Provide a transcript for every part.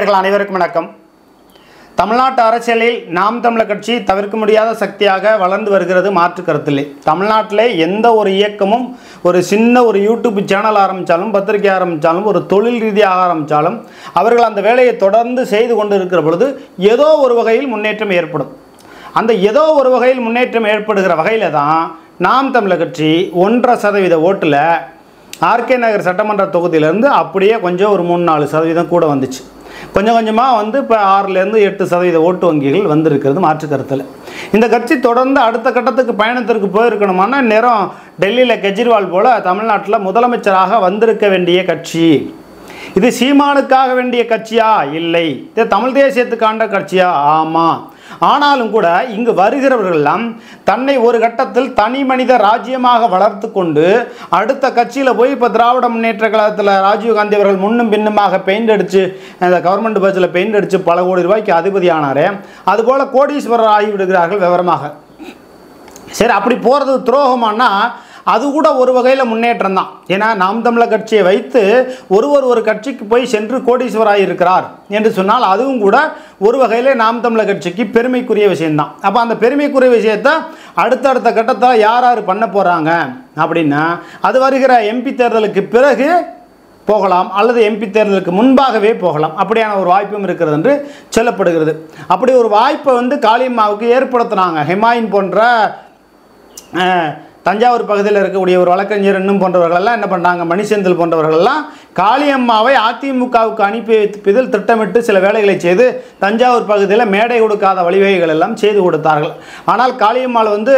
அனைவருக்கும் வணக்கம். தமிழ்நாட்டு அரசியலில் நாம் தமிழர் கட்சி தவிர்க்க முடியாத சக்தியாக வளர்ந்து வருகிறது, மாற்று கருத்தில்லை. தமிழ்நாட்டிலே எந்த ஒரு இயக்கமும் ஒரு சின்ன ஒரு யூடியூப் சேனல் ஆரம்பித்தாலும், பத்திரிகை ஆரம்பித்தாலும், ஒரு தொழில் ரீதியாக ஆரம்பித்தாலும் அவர்கள் அந்த வேலையை தொடர்ந்து செய்து கொண்டு இருக்கிற பொழுது ஏதோ ஒரு வகையில் முன்னேற்றம் ஏற்படும். அந்த ஏதோ ஒரு வகையில் முன்னேற்றம் ஏற்படுகிற வகையில் தான் நாம் தமிழர் கட்சி 1.5% ஓட்டில் ஆர்கே நகர் சட்டமன்ற தொகுதியிலேருந்து அப்படியே கொஞ்சம் ஒரு 3-4% கூட வந்துச்சு. கொஞ்சம் கொஞ்சமாக வந்து இப்போ 6-8% ஓட்டு வங்கிகள் வந்திருக்கிறது, மாற்று கருத்தில். இந்த கட்சி தொடர்ந்து அடுத்த கட்டத்துக்கு பயணத்திற்கு போயிருக்கணுமானா நேரம் டெல்லியில் கெஜ்ரிவால் போல் தமிழ்நாட்டில் முதலமைச்சராக வந்திருக்க வேண்டிய கட்சி. இது சீமானுக்காக வேண்டிய கட்சியா? இல்லை. இது தமிழ் தேசியத்துக்கான கட்சியா? ஆமாம். ஆனாலும் கூட இங்கு வருகிறவர்களெல்லாம் தன்னை ஒரு கட்டத்தில் தனி மனித ராஜ்யமாக வளர்த்து கொண்டு அடுத்த கட்சியில் போய் இப்போ திராவிட முன்னேற்ற கழகத்தில் ராஜீவ்காந்தி அவர்கள் முன்னும் பின்னுமாக பெயிண்ட் அடித்து அந்த கவர்மெண்ட் பஸ்ஸில் பெயிண்ட் அடித்து பல கோடி ரூபாய்க்கு அதிபதி ஆனாரே, அதுபோல் கோடீஸ்வரர் ஆகிவிடுகிறார்கள் விவரமாக. சரி, அப்படி போகிறது துரோகமானா அது கூட ஒரு வகையில் முன்னேற்றம் தான். ஏன்னா நாம் தமிழர் கட்சியை வைத்து ஒரு கட்சிக்கு போய் சென்று கோடீஸ்வராக இருக்கிறார் என்று சொன்னால் அதுவும் கூட ஒரு வகையில் நாம் தமிழர் கட்சிக்கு பெருமைக்குரிய விஷயம்தான். அப்போ அந்த பெருமைக்குரிய விஷயத்தை அடுத்தடுத்த கட்டத்தில் யார் பண்ண போகிறாங்க அப்படின்னா அது வருகிற எம்பி தேர்தலுக்கு பிறகு போகலாம், அல்லது எம்பி தேர்தலுக்கு முன்பாகவே போகலாம். அப்படியான ஒரு வாய்ப்பும் இருக்கிறது என்று சொல்லப்படுகிறது. அப்படி ஒரு வாய்ப்பை வந்து காளியம்மாவுக்கு ஏற்படுத்தினாங்க. ஹிமாயின் போன்ற தஞ்சாவூர் பகுதியில் இருக்கக்கூடிய ஒரு வழக்கறிஞர் இன்னும் போன்றவர்களெல்லாம் என்ன பண்ணாங்க, மணிசெந்தில் போன்றவர்களெல்லாம் காளியம்மாவை அதிமுகவுக்கு அனுப்பி வைப்பதில் திட்டமிட்டு சில வேலைகளை செய்து தஞ்சாவூர் பகுதியில் மேடை கொடுக்காத வழிவகைகள் எல்லாம் செய்து கொடுத்தார்கள். ஆனால் காளியம்மாள் வந்து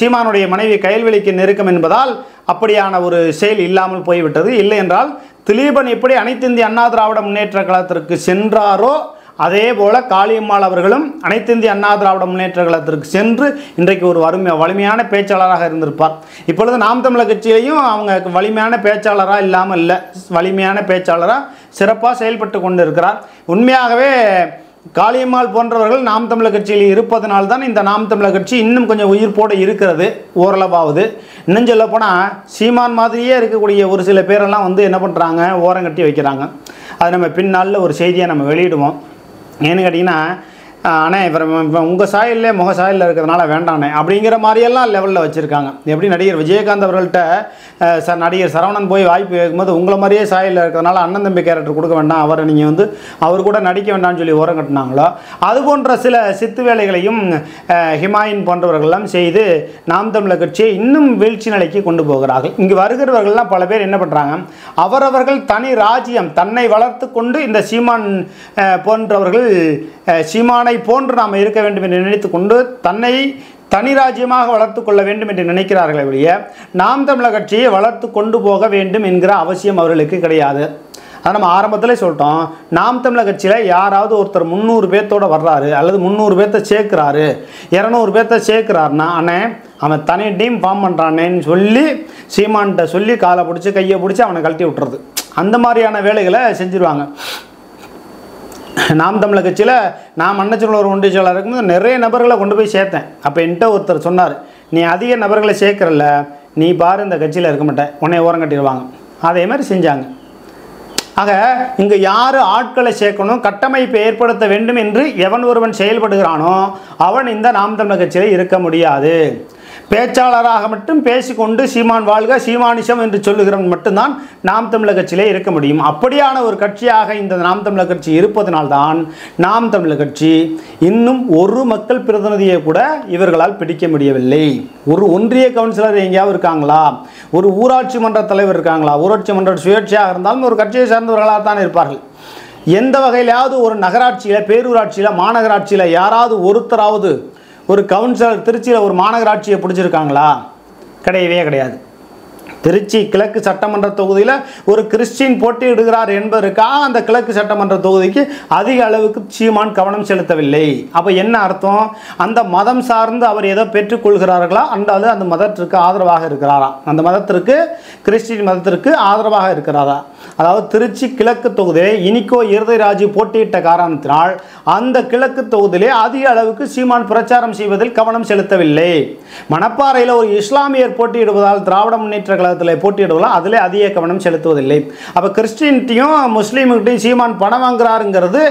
சீமானுடைய மனைவி கயல்வெளிக்கு நெருக்கம் என்பதால் அப்படியான ஒரு செயல் இல்லாமல் போய்விட்டது. இல்லை என்றால் திலீபன் எப்படி அனைத்து இந்திய அண்ணா திராவிட முன்னேற்ற கழகத்திற்கு சென்றாரோ அதே போல் காளியம்மாள் அவர்களும் அனைத்து இந்திய அண்ணா திராவிட முன்னேற்ற கழகத்திற்கு சென்று இன்றைக்கு ஒரு வலிமையான பேச்சாளராக இருந்திருப்பார். இப்பொழுது நாம் தமிழர் கட்சியிலையும் அவங்க வலிமையான பேச்சாளராக இல்லாமல் இல்லை, வலிமையான பேச்சாளராக சிறப்பாக செயல்பட்டு கொண்டு இருக்கிறார். உண்மையாகவே காளியம்மாள் போன்றவர்கள் நாம் தமிழர் கட்சியில் இருப்பதனால்தான் இந்த நாம் தமிழர் கட்சி இன்னும் கொஞ்சம் உயிர்ப்போடு இருக்கிறது, ஓரளவாவது. இன்னும் சொல்ல போனால் சீமான் மாதிரியே இருக்கக்கூடிய ஒரு சில பேரெல்லாம் வந்து என்ன பண்ணுறாங்க, ஓரங்கட்டி வைக்கிறாங்க. அது நம்ம பின்னாளில் ஒரு செய்தியை நம்ம வெளியிடுவோம். ஏன்னு கேட்டிங்கன்னா, அண்ணே இப்போ உங்கள் சாயல்லே முக சாயலில் இருக்கிறதுனால வேண்டாண்ணே அப்படிங்கிற மாதிரியெல்லாம் லெவலில் வச்சுருக்காங்க. எப்படி நடிகர் விஜயகாந்த் அவர்கள்ட்ட நடிகர் சரவணன் போய் வாய்ப்பு கேட்கும்போது உங்களை மாதிரியே சாயலில் இருக்கிறதுனால அண்ணன் தம்பி கேரக்டர் கொடுக்க வேண்டாம், அவரை நீங்கள் வந்து அவர் கூட நடிக்க வேண்டாம்னு சொல்லி ஓரம் கட்டினாங்களோ அது போன்ற சில சித்து வேலைகளையும் ஹிமாயின் போன்றவர்கள்லாம் செய்து நாம் தமிழர் கட்சியை இன்னும் வீழ்ச்சி நிலைக்கு கொண்டு போகிறார்கள். இங்கு வருகிறவர்கள்லாம் பல பேர் என்ன பண்ணுறாங்க, அவரவர்கள் தனி ராஜ்யம் தன்னை வளர்த்து கொண்டு இந்த சீமான் போன்றவர்கள் சீமானை போன்று நாம் இருக்க வேண்டும் என்று நினைத்து கொண்டு தன்னை தனி ராஜ்யமாக வளர்த்து கொள்ள வேண்டும் என்று நினைக்கிறார்களே ஒழிய நாம் தமிழர் கட்சியை வளர்த்து கொண்டு போக வேண்டும் என்கிற அவசியம் அவர்களுக்கு கிடையாது. அதை நம்ம ஆரம்பத்தில் சொல்லிட்டோம். நாம் தமிழர் கட்சியில் யாராவது ஒருத்தர் 300 பேர்த்தோடு வர்றாரு அல்லது 300 பேர்த்த சேர்க்குறாரு, 200 பேர்த்த சேர்க்குறாருன்னா அண்ணே அவன் தனி டீம் ஃபார்ம் பண்ணுறானேன்னு சொல்லி சீமான்கிட்ட சொல்லி காலை பிடிச்சி கையை பிடிச்சி அவனை கழட்டி விட்டுறது, அந்த மாதிரியான வேலைகளை செஞ்சுருவாங்க. நாம் தமிழர் கட்சியில் நான் மன்னச்சூரில் ஒரு ஒன்றிய செயலாளர் இருக்கும்போது நிறைய நபர்களை கொண்டு போய் சேர்த்தேன். அப்போ என்கிட்ட ஒருத்தர் சொன்னார், நீ அதிக நபர்களை சேர்க்குறல்ல, நீ பாரு இந்த கட்சியில் இருக்க மாட்டேன், உன்னை ஓரம் கட்டிடுவாங்க. அதே மாதிரி செஞ்சாங்க. ஆக இங்கு யார் ஆட்களை சேர்க்கணும், கட்டமைப்பை ஏற்படுத்த வேண்டும் என்று எவன் ஒருவன் செயல்படுகிறானோ அவன் இந்த நாம் தமிழர் கட்சியில் இருக்க முடியாது. பேச்சாளராக மட்டும் பேசிக்கொண்டு சீமான் வாழ்க சீமானிசம் என்று சொல்லுகிறவன் மட்டும்தான் நாம் தமிழர் கட்சியிலே இருக்க முடியும். அப்படியான ஒரு கட்சியாக இந்த நாம் தமிழர் கட்சி இருப்பதனால்தான் நாம் தமிழர் கட்சி இன்னும் ஒரு மக்கள் பிரதிநிதியை கூட இவர்களால் பிடிக்க முடியவில்லை. ஒரு ஒன்றிய கவுன்சிலர் எங்கேயாவது இருக்காங்களா, ஒரு ஊராட்சி மன்ற தலைவர் இருக்காங்களா, ஊராட்சி மன்ற சுயேட்சையாக இருந்தாலும் ஒரு கட்சியை சார்ந்தவர்களாக தான் இருப்பார்கள். எந்த வகையிலாவது ஒரு நகராட்சியில், பேரூராட்சியில், மாநகராட்சியில் யாராவது ஒருத்தராவது ஒரு கவுன்சிலர் திருச்சியில் ஒரு மாநகராட்சியை பிடிச்சிருக்காங்களா? கிடையவே கிடையாது. திருச்சி கிழக்கு சட்டமன்ற தொகுதியில் ஒரு கிறிஸ்டின் போட்டியிடுகிறார் என்பதற்காக அந்த கிழக்கு சட்டமன்ற தொகுதிக்கு அதிக அளவுக்கு சீமான் கவனம் செலுத்தவில்லை. அப்போ என்ன அர்த்தம், அந்த மதம் சார்ந்து அவர் ஏதோ பெற்றுக்கொள்கிறார்களா அந்த மதத்திற்கு ஆதரவாக இருக்கிறாரா, அந்த மதத்திற்கு கிறிஸ்டின் மதத்திற்கு ஆதரவாக இருக்கிறாரா? அதாவது திருச்சி கிழக்கு தொகுதியிலே இனிகோ இருதயராஜு போட்டியிட்ட காரணத்தினால் அந்த கிழக்கு தொகுதியிலே அதிக அளவுக்கு சீமான் பிரச்சாரம் செய்வதில் கவனம் செலுத்தவில்லை. மணப்பாறையில் ஒரு இஸ்லாமியர் போட்டியிடுவதால் திராவிட முன்னேற்ற கழகத்தில் போட்டியிடுவதால் அதிலே அதிக கவனம் செலுத்துவதில்லை. அப்போ கிறிஸ்டின்ட்டையும் முஸ்லீம்கிட்டையும் சீமான் பணம் வாங்குறாருங்கிறது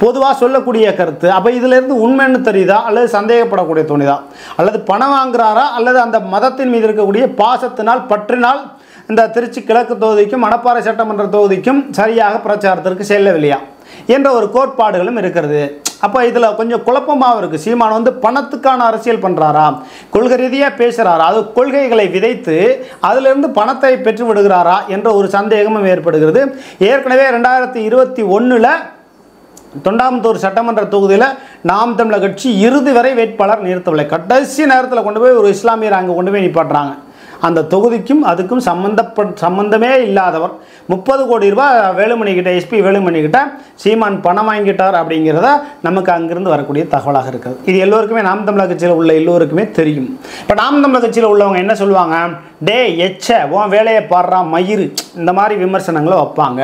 பொதுவாக சொல்லக்கூடிய கருத்து. அப்போ இதிலிருந்து உண்மைன்னு தெரியுதா அல்லது சந்தேகப்படக்கூடிய தோணுதா, அல்லது பணம் வாங்குறாரா அல்லது அந்த மதத்தின் மீது இருக்கக்கூடிய பாசத்தினால் பற்றினால் இந்த திருச்சி கிழக்கு தொகுதிக்கும் மணப்பாறை சட்டமன்ற தொகுதிக்கும் சரியாக பிரச்சாரத்திற்கு செல்லவில்லையா என்ற ஒரு கோட்பாடுகளும் இருக்கிறது. அப்போ இதில் கொஞ்சம் குழப்பமாக இருக்குது. சீமான் வந்து பணத்துக்கான அரசியல் பண்ணுறாரா, கொள்கை ரீதியாக பேசுகிறாரா, அது கொள்கைகளை விதைத்து அதிலிருந்து பணத்தை பெற்று விடுகிறாரா என்ற ஒரு சந்தேகமும் ஏற்படுகிறது. ஏற்கனவே 2021 தொண்டாமுத்தூர் சட்டமன்ற தொகுதியில் நாம் தமிழர் கட்சி இறுதி வரை வேட்பாளர் நிறுத்தவில்லை. கடைசி நேரத்தில் கொண்டு போய் ஒரு இஸ்லாமியர் அங்கே கொண்டு போய் நிப்பாட்டுறாங்க. அந்த தொகுதிக்கும் அதுக்கும் சம்பந்தமே இல்லாதவர் 30 கோடி ரூபாய் வேலுமணி கிட்ட, எஸ்பி வேலுமணி கிட்ட சீமான் பணம் வாங்கிட்டார் அப்படிங்கிறத நமக்கு அங்கிருந்து வரக்கூடிய தகவலாக இருக்குது. இது எல்லோருக்குமே நாம் தமிழர் கட்சியில் உள்ள எல்லோருக்குமே தெரியும். இப்போ நாம் தமிழர் கட்சியில் உள்ளவங்க என்ன சொல்லுவாங்க, டே எச்ச உன் வேலையை பாடுறா மயிறு, இந்த மாதிரி விமர்சனங்களை வைப்பாங்க.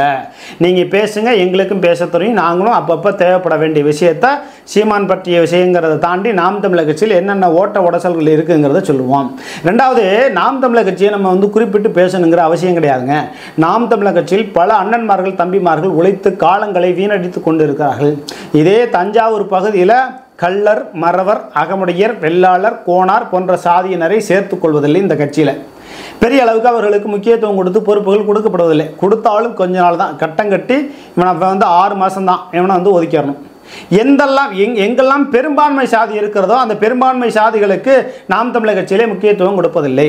நீங்கள் பேசுங்க, எங்களுக்கும் பேச தெரியும், நாங்களும் அப்பப்போ தேவைப்பட வேண்டிய விஷயத்தை சீமான் பற்றிய விஷயங்கிறத தாண்டி நாம் தமிழர் கட்சியில் என்னென்ன ஓட்ட உடசல்கள் இருக்குங்கிறத சொல்லுவோம். ரெண்டாவது, நாம் தமிழர் கட்சியை நம்ம வந்து குறிப்பிட்டு பேசணுங்கிற அவசியம் கிடையாதுங்க. நாம் தமிழர் கட்சியில் பல அண்ணன்மார்கள் தம்பிமார்கள் உழைத்து காலங்களை வீணடித்து கொண்டு இருக்கிறார்கள். இதே தஞ்சாவூர் பகுதியில் கள்ளர், மறவர், அகமுடையர், வெள்ளாளர், கோனார் போன்ற சாதியினரை சேர்த்துக் கொள்வதில்லை. இந்த கட்சியில் பெரிய அளவுக்கு அவர்களுக்கு முக்கியத்துவம் கொடுத்து பொறுப்புகள் கொடுக்கப்படுவதில்லை. கொடுத்தாலும் கொஞ்ச நாள் தான், கட்டம் கட்டி இவனை வந்து 6 மாதம் தான் இவனை வந்து ஒதுக்கிடணும். எங்கெல்லாம் பெரும்பான்மை சாதி இருக்கிறதோ அந்த பெரும்பான்மை சாதிகளுக்கு நாம் தமிழர் கட்சியிலே முக்கியத்துவம் கொடுப்பதில்லை.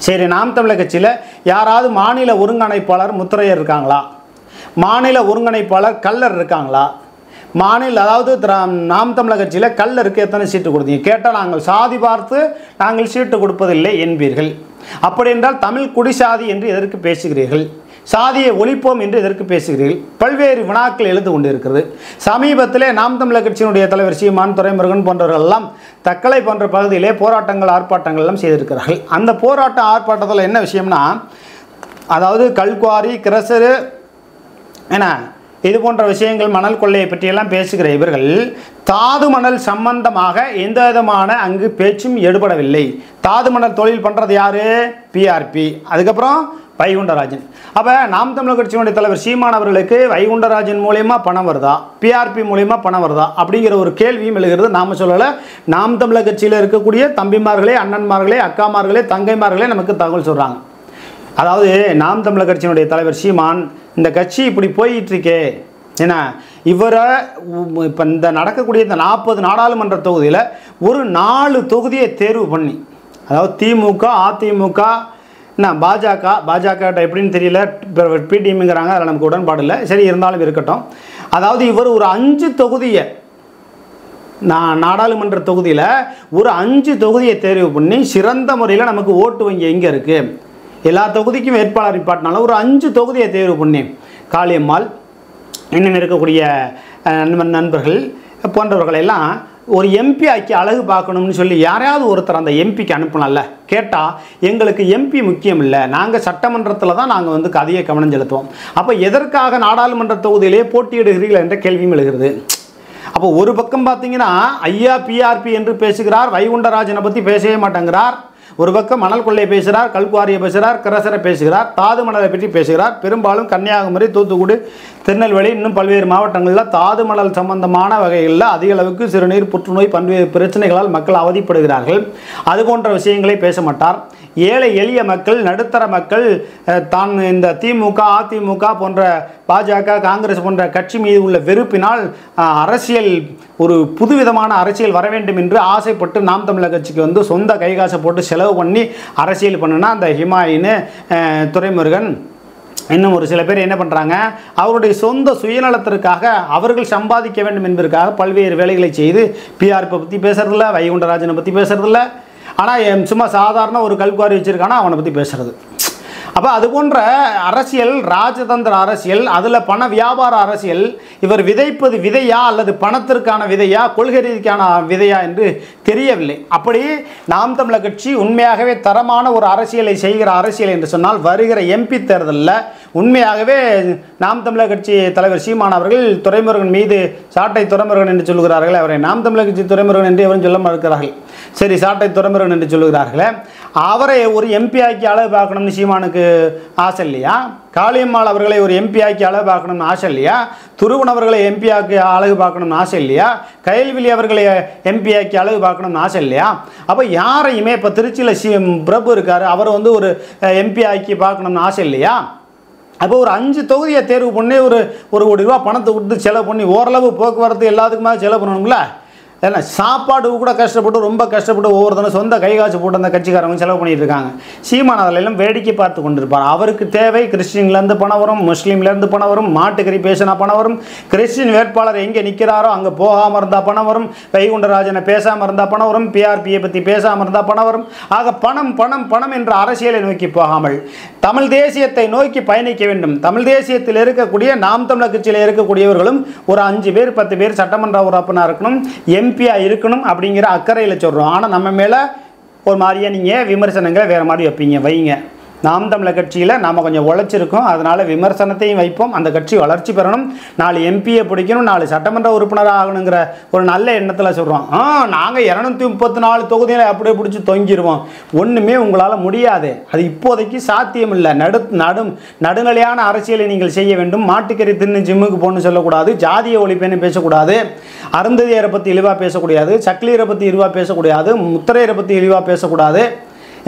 சரி, நாம் தமிழர் கட்சியில் யாராவது மாநில ஒருங்கிணைப்பாளர் முத்திரையர் இருக்காங்களா, மாநில ஒருங்கிணைப்பாளர் கள்ளர் இருக்காங்களா, அதாவது நாம் தமிழர் கட்சியில் கள்ளருக்கு எத்தனை சீட்டு கொடுத்தீங்க கேட்டால் நாங்கள் சாதி பார்த்து நாங்கள் சீட்டு கொடுப்பதில்லை என்பீர்கள். அப்படி என்றால் தமிழ் குடிசாதி என்று எதற்கு பேசுகிறீர்கள், சாதியை ஒழிப்போம் என்று எதற்கு பேசுகிறீர்கள்? பல்வேறு வினாக்கள் எழுந்து கொண்டிருக்கிறது. சமீபத்திலே நாம் தமிழர் கட்சியினுடைய தலைவர் சீமான், துரைமுருகன் போன்றவர்கள் எல்லாம் தக்கலை போன்ற பகுதியிலே போராட்டங்கள் ஆர்ப்பாட்டங்கள் எல்லாம் செய்திருக்கிறார்கள். அந்த போராட்ட ஆர்ப்பாட்டத்தில் என்ன விஷயம்னா, அதாவது கல்குவாரி, கிரசரு என்ன இது போன்ற விஷயங்கள், மணல் கொள்ளையை பற்றியெல்லாம் பேசுகிற இவர்கள் தாது மணல் சம்பந்தமாக எந்த விதமான அங்கு பேச்சும் எடுபடவில்லை. தாது மணல் தொழில் பண்ணுறது யாரு? பிஆர்பி, அதுக்கப்புறம் வைகுண்டராஜன். அப்போ நாம் தமிழர் கட்சியினுடைய தலைவர் சீமான் அவர்களுக்கு வைகுண்டராஜன் மூலயமா பணம் வருதா, பிஆர்பி மூலயமா பணம் வருதா அப்படிங்கிற ஒரு கேள்வியும் எழுகிறது. நாம் சொல்லலை, நாம் தமிழர் கட்சியில் இருக்கக்கூடிய தம்பிமார்களே, அண்ணன்மார்களே, அக்காமார்களே, தங்கைமார்களே நமக்கு தகவல் சொல்கிறாங்க. அதாவது நாம் தமிழர் கட்சியினுடைய தலைவர் சீமான் இந்த கட்சி இப்படி போயிட்டு இருக்கே, ஏன்னா இவரை இப்போ இந்த நடக்கக்கூடிய இந்த 40 நாடாளுமன்ற தொகுதியில் ஒரு 4 தொகுதியை தேர்வு பண்ணி, அதாவது திமுக, அதிமுக, என்ன பாஜக எப்படின்னு தெரியல, பிடிஎம்ங்கிறாங்க, அதில் நமக்கு உடன்பாடு இல்லை, சரி இருந்தாலும் இருக்கட்டும். அதாவது இவர் ஒரு 5 தொகுதியை நாடாளுமன்ற தொகுதியில் ஒரு 5 தொகுதியை தேர்வு பண்ணி சிறந்த முறையில் நமக்கு ஓட்டு வங்கி எங்கே இருக்குது, எல்லா தொகுதிக்கும் வேட்பாளர் நிப்பாட்டினால ஒரு 5 தொகுதியை தேர்வு பண்ணி காளியம்மாள், இன்னும் இருக்கக்கூடிய நண்பர்கள் போன்றவர்களெல்லாம் ஒரு எம்பி ஆக்கி அழகு பார்க்கணும்னு சொல்லி யாரையாவது ஒருத்தர் அந்த எம்பிக்கு அனுப்பலாம்ல. கேட்டால் எங்களுக்கு எம்பி முக்கியம் இல்லை, நாங்கள் சட்டமன்றத்தில் தான் நாங்கள் வந்து அதிக கவனம் செலுத்துவோம். அப்போ எதற்காக நாடாளுமன்ற தொகுதியிலே போட்டியிடுகிறீர்கள் என்ற கேள்வியும் எழுகிறது. அப்போ ஒரு பக்கம் பார்த்தீங்கன்னா ஐயா பிஆர்பி என்று பேசுகிறார், வைகுண்டராஜனை பற்றி பேசவே மாட்டேங்கிறார். ஒரு பக்கம் மணல் கொள்ளையை பேசுகிறார், கல்குவாரியை பேசுகிறார், கிரசரை பேசுகிறார், தாது மணலை பற்றி பேசுகிறார். பெரும்பாலும் கன்னியாகுமரி, தூத்துக்குடி, திருநெல்வேலி இன்னும் பல்வேறு மாவட்டங்களில் தாது மணல் சம்பந்தமான வகைகளில் அதிக அளவுக்கு சிறுநீர், புற்றுநோய், பல்வேறு பிரச்சனைகளால் மக்கள் அவதிப்படுகிறார்கள். அது போன்ற விஷயங்களை பேச மாட்டார். ஏழை எளிய மக்கள், நடுத்தர மக்கள் தான் இந்த திமுக, அதிமுக போன்ற பாஜக, காங்கிரஸ் போன்ற கட்சி மீது உள்ள வெறுப்பினால் அரசியல் ஒரு புதுவிதமான அரசியல் வர வேண்டும் என்று ஆசைப்பட்டு நாம் தமிழர் கட்சிக்கு வந்து சொந்த கைகாசை போட்டு செலவு பண்ணி அரசியல் பண்ணுனா அந்த ஹிமாயின், துரைமுருகன், இன்னும் ஒரு சில பேர் என்ன பண்ணுறாங்க, அவருடைய சொந்த சுயநலத்திற்காக அவர்கள் சம்பாதிக்க வேண்டும் என்பதற்காக பல்வேறு வேலைகளை செய்து பிஆர்பி பற்றி பேசுறதில்ல, வைகுண்டராஜனை பற்றி பேசுறதில்ல. ஆனால் சும்மா சாதாரண ஒரு கல்குவாரி வச்சுருக்கானா அவனை பற்றி பேசுகிறது. அப்போ அது போன்ற அரசியல், ராஜதந்திர அரசியல், அதில் பண வியாபார அரசியல், இவர் விதைப்பது விதையா அல்லது பணத்திற்கான விதையா, கொள்கை ரீதிக்கான விதையா என்று தெரியவில்லை. அப்படி நாம் தமிழர் கட்சி உண்மையாகவே தரமான ஒரு அரசியலை செய்கிற அரசியல் என்று சொன்னால் வருகிற எம்பி தேர்தலில் உண்மையாகவே நாம் தமிழர் கட்சி தலைவர் சீமான் அவர்கள் துரைமுருகன் மீது சாட்டை துரைமுருகன் என்று சொல்கிறார்கள். அவரை நாம் தமிழர் கட்சி துரைமுருகன் என்று எவரும் சொல்ல மறுக்கிறார்கள். சரி, சாட்டை துரைமுருகன் என்று சொல்லுகிறார்களே, அவரை ஒரு எம்பி ஆக்கி அளவு பார்க்கணும்னு சீமானுக்கு ஆசை இல்லையா? காளியம்மாள் அவர்களை ஒரு எம்பி ஆக்கி அழகு பார்க்கணும்னு ஆசை இல்லையா? துருவன் அவர்களை எம்பி ஆக்கி அழகு பார்க்கணும்னு ஆசை இல்லையா? கயல்விழி அவர்களை எம்பி ஆக்கி அழகு பார்க்கணும்னு ஆசை இல்லையா? அப்போ யாரையுமே இப்போ திருச்சியில் பிரபு இருக்கார், அவர் வந்து ஒரு எம்பி ஆக்கி பார்க்கணும்னு ஆசை இல்லையா? அப்போ ஒரு 5 தொகுதியை தேர்வு பண்ணி ஒரு கோடி ரூபா பணத்தை கொடுத்து செலவு பண்ணி ஓரளவு போக்குவரத்து எல்லாத்துக்குமே செலவு பண்ணணும்ல. ஏன்னா சாப்பாடு கூட கஷ்டப்பட்டு ரொம்ப கஷ்டப்பட்டு ஒவ்வொருத்தரும் சொந்த கை காசு போட்டு அந்த கட்சிக்காரங்க செலவு பண்ணிட்டு இருக்காங்க. சீமான் அதிலெல்லாம் வேடிக்கை பார்த்து கொண்டிருப்பார். அவருக்கு தேவை கிறிஸ்டின்லேருந்து பணம் வரும், முஸ்லீம்லேருந்து பணம் வரும், மாட்டுக்கறி பேசினா பணம் வரும், கிறிஸ்டின் வேட்பாளர் எங்கே நிற்கிறாரோ அங்கே போகாமல் இருந்தால் பணம் வரும், வைகுண்டராஜனை பேசாமல் இருந்தால் பணம் வரும், பிஆர்பியை பற்றி பேசாமல் இருந்தால் பணம் வரும். ஆக பணம் பணம் பணம் என்ற அரசியலை நோக்கி போகாமல் தமிழ் தேசியத்தை நோக்கி பயணிக்க வேண்டும். தமிழ் தேசியத்தில் இருக்கக்கூடிய நாம் தமிழர் கட்சியில் இருக்கக்கூடியவர்களும் ஒரு 5 பேர் 10 பேர் சட்டமன்ற உறுப்பினராக இருக்கணும், எம்பியா இருக்கணும் அப்படிங்கிற அக்கறையில் சொல்கிறோம். ஆனால் நம்ம மேலே ஒரு மாதிரியா நீங்கள் விமர்சனங்களை வேறு மாதிரி வைங்க. நாம் தமிழர் கட்சியில் நாம் கொஞ்சம் உழைச்சிருக்கோம், அதனால் விமர்சனத்தையும் வைப்போம். அந்த கட்சி வளர்ச்சி பெறணும், 4 எம்பியை பிடிக்கணும், 4 சட்டமன்ற உறுப்பினராக ஆகணுங்கிற ஒரு நல்ல எண்ணத்தில் சொல்கிறோம். நாங்கள் 234 தொகுதிகளை அப்படியே பிடிச்சி தொங்கிடுவோம். ஒன்றுமே உங்களால் முடியாது. அது இப்போதைக்கு சாத்தியம் இல்லை. நடுநிலையான அரசியலை நீங்கள் செய்ய வேண்டும். மாட்டுக்கறி தின்னு ஜிம்முக்கு போகணும்னு சொல்லக்கூடாது, ஜாதிய ஒழிப்பேன்னு பேசக்கூடாது, அருந்ததியரை பற்றி இழிவாக பேசக்கூடாது, சக்கிலியரை பற்றி இழிவாக பேசக்கூடாது, முத்திரையரை பற்றி இழிவாக பேசக்கூடாது.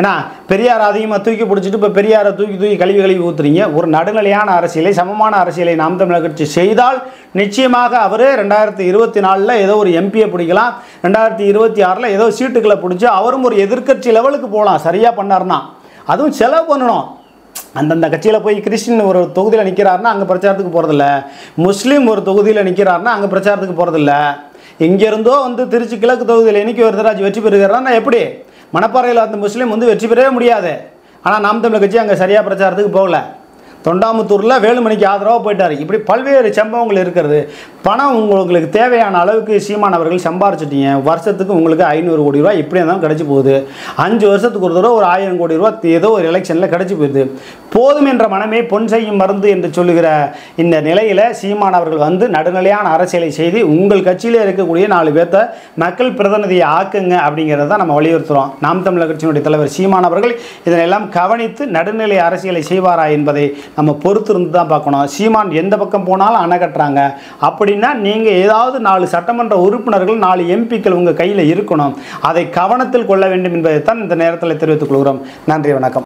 ஏன்னா பெரியார் அதிகமாக தூக்கி பிடிச்சிட்டு இப்போ பெரியாரை தூக்கி கழுவி ஊற்றுறீங்க. ஒரு நடுநிலையான அரசியலை, சமமான அரசியலை நாம் தமிழர் கட்சி செய்தால் நிச்சயமாக அவர் 2024 ஏதோ ஒரு எம்பியை பிடிக்கலாம், 2026 ஏதோ சீட்டுக்களை பிடிச்சி அவரும் ஒரு எதிர்க்கட்சி லெவலுக்கு போகலாம். சரியாக பண்ணார்னா அதுவும் செலவு பண்ணணும். அந்தந்த கட்சியில் போய் கிறிஸ்டின் ஒரு தொகுதியில் நிற்கிறாருன்னா அங்கே பிரச்சாரத்துக்கு போகிறதில்ல, முஸ்லீம் ஒரு தொகுதியில் நிற்கிறாருன்னா அங்கே பிரச்சாரத்துக்கு போகிறதில்ல. எங்கேருந்தோ வந்து திருச்சி கிழக்கு தொகுதியில் இன்னைக்கு வரதராஜ் வெற்றி பெறுகிறாருன்னா எப்படி? மணப்பாறையில் அந்த முஸ்லீம் வந்து வெற்றி பெறவே முடியாது. ஆனால் நாம் தமிழர் கட்சி அங்கே சரியாக பிரச்சாரத்துக்கு போகல. தொண்டாமுத்தூரில் வேலுமணிக்கு ஆதரவாக போயிட்டார். இப்படி பல்வேறு சம்பவங்கள் இருக்கிறது. பணம் உங்களுக்கு தேவையான அளவுக்கு சீமான் அவர்கள் சம்பாரிச்சிட்டீங்க. வருஷத்துக்கு உங்களுக்கு 500 கோடி ரூபா இப்படி இருந்தாலும் கிடச்சி போகுது. 5 வருஷத்துக்கு ஒரு தடவை ஒரு 1000 கோடி ரூபா ஏதோ ஒரு எலெக்ஷனில் கிடச்சி போயிடுது. போதும் என்ற மனமே பொன் செய்யும் மருந்து என்று சொல்லுகிற இந்த நிலையில் சீமான் அவர்கள் வந்து நடுநிலையான அரசியலை செய்து உங்கள் கட்சியிலே இருக்கக்கூடிய 4 பேர்த்த மக்கள் பிரதிநிதியை ஆக்குங்க அப்படிங்கிறத தான் நம்ம வலியுறுத்துகிறோம். நாம் தமிழர் கட்சியினுடைய தலைவர் சீமான் அவர்கள் இதனெல்லாம் கவனித்து நடுநிலை அரசியலை செய்வாரா என்பதை நம்ம பொறுத்து இருந்து தான் பார்க்கணும். சீமான் எந்த பக்கம் போனாலும் அணை கட்டுறாங்க அப்படின்னா நீங்கள் ஏதாவது 4 சட்டமன்ற உறுப்பினர்கள் 4 எம்பிக்கள் உங்கள் கையில் இருக்கணும். அதை கவனத்தில் கொள்ள வேண்டும் என்பதைத்தான் இந்த நேரத்தில் தெரிவித்துக் கொள்கிறோம். நன்றி, வணக்கம்.